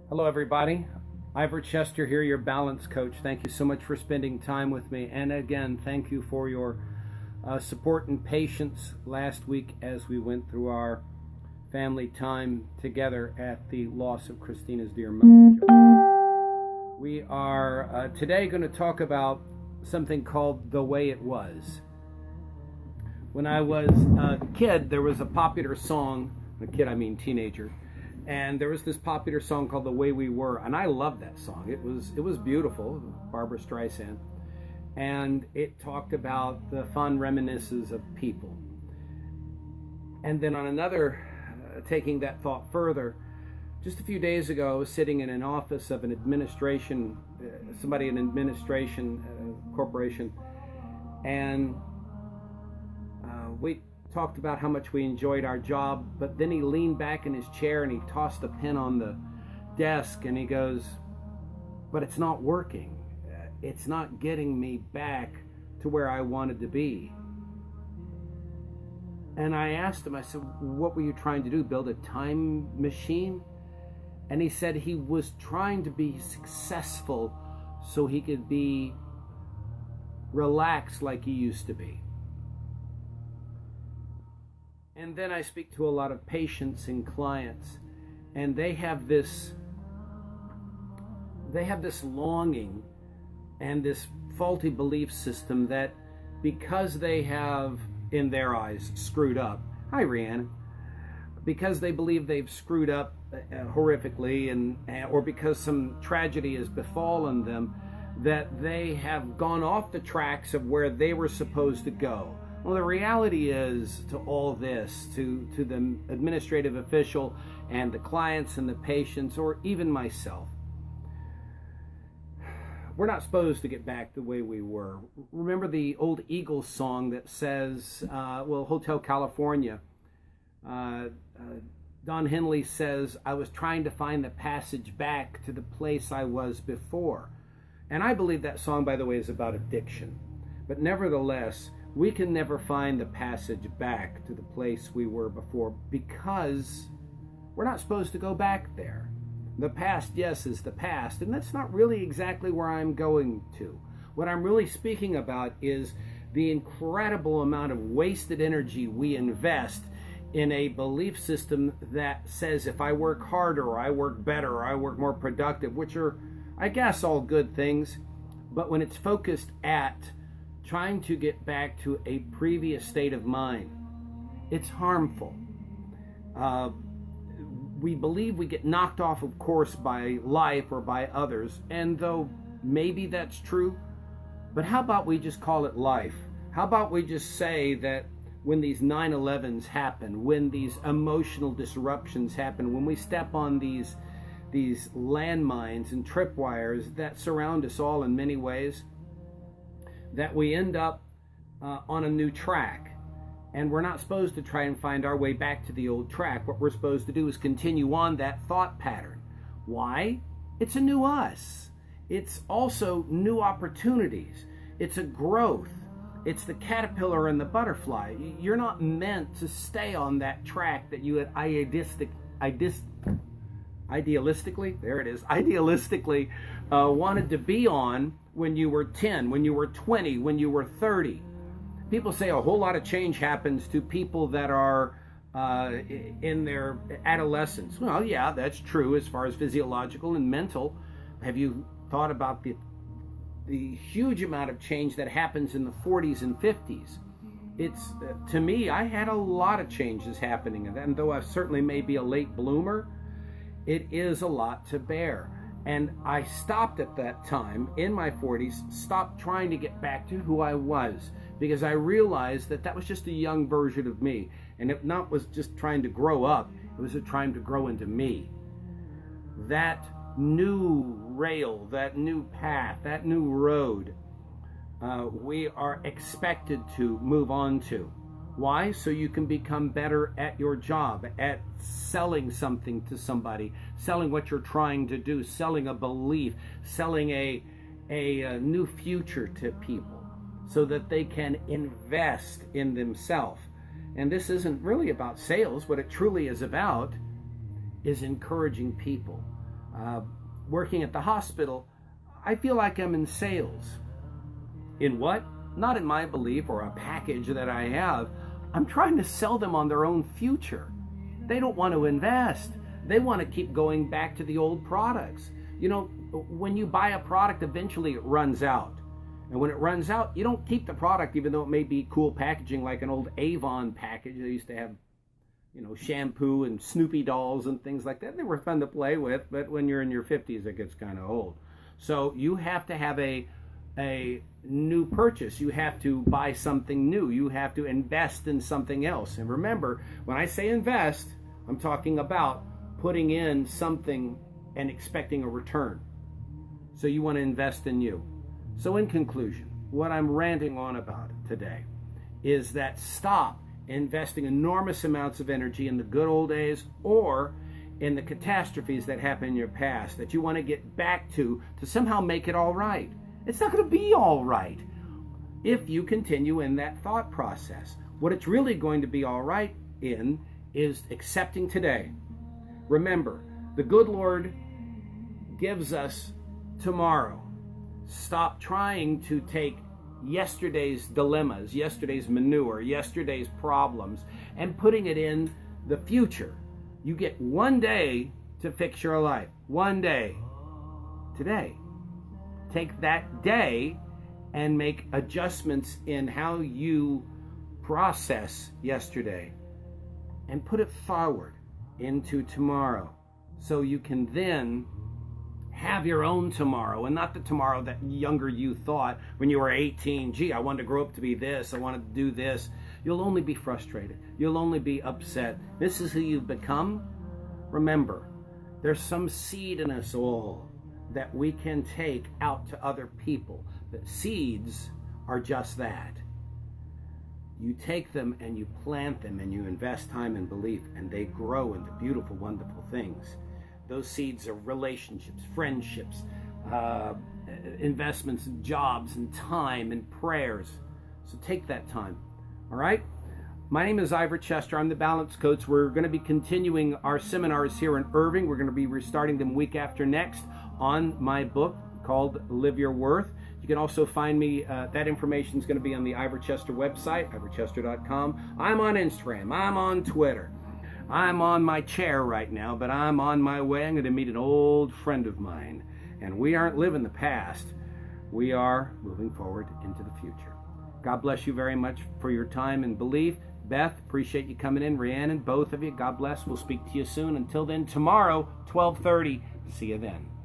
Hello, everybody. Ivor Chester here, your balance coach. Thank you so much for spending time with me. And again, thank you for your support and patience last week as we went through our family time together at the loss of Christina's dear mother. We are today going to talk about something called The Way It Was. When I was a kid, there was a popular song, a kid I mean teenager, and there was this popular song called The Way We Were, and I loved that song. It was beautiful, Barbra Streisand, and it talked about the fond reminiscences of people. And then on another, taking that thought further, just a few days ago, I was sitting in an office of an administration, somebody in an administration corporation, and we talked about how much we enjoyed our job, but then he leaned back in his chair and he tossed a pen on the desk and he goes, but it's not working. It's not getting me back to where I wanted to be. And I asked him, I said, what were you trying to do, build a time machine? And he said he was trying to be successful so he could be relaxed like he used to be. And then I speak to a lot of patients and clients, and they have this longing and this faulty belief system that because they have, in their eyes, screwed up. Hi, Rihanna. Because they believe they've screwed up horrifically, or because some tragedy has befallen them, that they have gone off the tracks of where they were supposed to go. Well, the reality is to all this, to the administrative official and the clients and the patients, or even myself, we're not supposed to get back the way we were. Remember the old Eagles song that says, Hotel California, Don Henley says, I was trying to find the passage back to the place I was before. And I believe that song, by the way, is about addiction. But nevertheless, we can never find the passage back to the place we were before because we're not supposed to go back there. The past, yes, is the past, and that's not really exactly where I'm going to. What I'm really speaking about is the incredible amount of wasted energy we invest in a belief system that says if I work harder, or I work better, or I work more productive, which are, I guess, all good things, but when it's focused at trying to get back to a previous state of mind, it's harmful. We believe we get knocked off of course by life or by others, and though maybe that's true, but how about we just call it life? How about we just say that when these 9/11s happen, when these emotional disruptions happen, when we step on these landmines and tripwires that surround us all in many ways, that we end up on a new track. And we're not supposed to try and find our way back to the old track. What we're supposed to do is continue on that thought pattern. Why? It's a new us. It's also new opportunities. It's a growth. It's the caterpillar and the butterfly. You're not meant to stay on that track that you had idealistically wanted to be on when you were 10, when you were 20, when you were 30. People say a whole lot of change happens to people that are in their adolescence. Well, yeah, that's true as far as physiological and mental. Have you thought about the huge amount of change that happens in the 40s and 50s? It's, to me, I had a lot of changes happening, and though I certainly may be a late bloomer, it is a lot to bear. And I stopped at that time, in my 40s, stopped trying to get back to who I was, because I realized that that was just a young version of me. And it not was just trying to grow up, it was trying to grow into me. That new rail, that new path, that new road, we are expected to move on to. Why? So you can become better at your job, at selling something to somebody, selling what you're trying to do, selling a belief, selling a new future to people so that they can invest in themselves. And this isn't really about sales. What it truly is about is encouraging people. working at the hospital, I feel like I'm in sales. In what? Not in my belief or a package that I have. I'm trying to sell them on their own future. They don't want to invest. They want to keep going back to the old products. You know, when you buy a product, eventually it runs out. And when it runs out, you don't keep the product, even though it may be cool packaging like an old Avon package. They used to have, you know, shampoo and Snoopy dolls and things like that. They were fun to play with, but when you're in your 50s, it gets kind of old. So you have to have a new purchase. You have to buy something new. You have to invest in something else. And remember, when I say invest, I'm talking about putting in something and expecting a return. So you want to invest in you. So in conclusion, what I'm ranting on about today is that stop investing enormous amounts of energy in the good old days or in the catastrophes that happened in your past that you want to get back to somehow make it all right. It's not going to be all right if you continue in that thought process. What it's really going to be all right in is accepting today. Remember, the good Lord gives us tomorrow. Stop trying to take yesterday's dilemmas, yesterday's manure, yesterday's problems, and putting it in the future. You get one day to fix your life. One day. Today. Take that day and make adjustments in how you process yesterday and put it forward into tomorrow so you can then have your own tomorrow, and not the tomorrow that younger you thought when you were 18. Gee, I wanted to grow up to be this. I wanted to do this. You'll only be frustrated. You'll only be upset. This is who you've become. Remember, there's some seed in us all that we can take out to other people. But seeds are just that. You take them and you plant them and you invest time and belief, and they grow into beautiful, wonderful things. Those seeds are relationships, friendships, investments in jobs and time and prayers. So take that time. All right? My name is Ivor Chester. I'm the Balance Coach. We're going to be continuing our seminars here in Irving. We're going to be restarting them week after next on my book called Live Your Worth. You can also find me, that information is going to be on the Ivor Chester website, ivorchester.com. I'm on Instagram. I'm on Twitter. I'm on my chair right now, but I'm on my way. I'm going to meet an old friend of mine. And we aren't living the past. We are moving forward into the future. God bless you very much for your time and belief. Beth, appreciate you coming in. Rhiannon, both of you, God bless. We'll speak to you soon. Until then, tomorrow, 12:30. See you then.